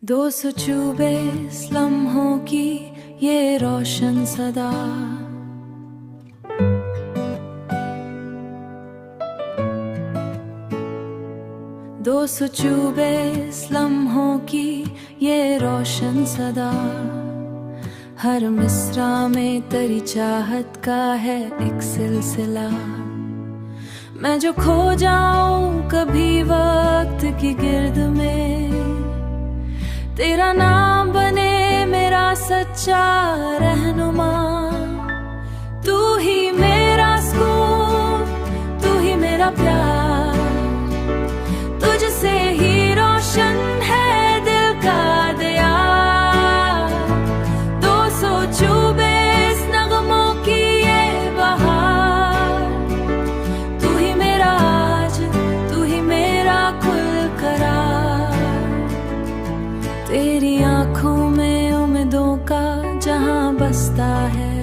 224 लम्हों की ये रोशन सदा, 224 लम्हों की ये रोशन सदा, हर मिसरा में तेरी चाहत का है एक सिलसिला। मैं जो खो जाऊं कभी वक्त की गिर्द में, तेरा नाम बने मेरा सच्चा रहनुमा। तू ही मेरा सुकून, तू ही मेरा प्यार, तुझसे ही रोशन है दिल का दिया। 224 नगमों की ये बहार, तू ही मेरा आज, तू ही मेरा कुल करार। तेरी आंखों में उम्मीदों का जहां बसता है,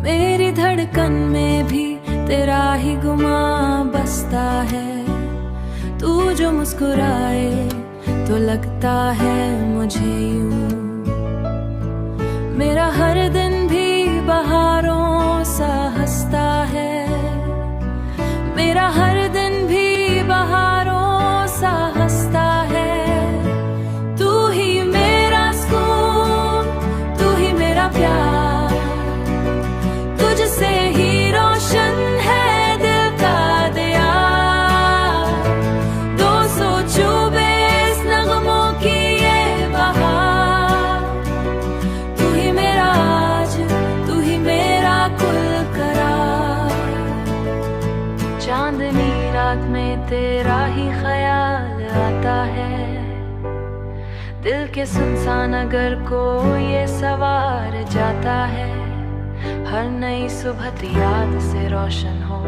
मेरी धड़कन में भी तेरा ही गुमा बसता है। तू जो मुस्कुराए तो लगता है मुझे यूं, मेरा हर दिन भी बहारों सा हंसता है। मेरा हर दिन भी बहारों सा हंसता है। तू ही मेरा सुकून, तू ही मेरा प्यार, तुझसे ही रोशन है दिल का दिया। 224 नगमों की ये बहार, तू ही मेरा आज, तू ही मेरा कुल करार। चांदनी रात में तेरा ही ख्याल आता है, दिल के सुनसान अगर को ये सवार जाता है। हर नई सुबह याद से रोशन हो,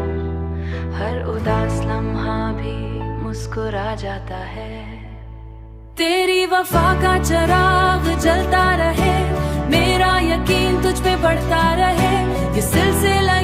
हर उदास लम्हा भी मुस्कुरा जाता है। तेरी वफा का चिराग जलता रहे, मेरा यकीन तुझ पे बढ़ता रहे। ये सिलसिला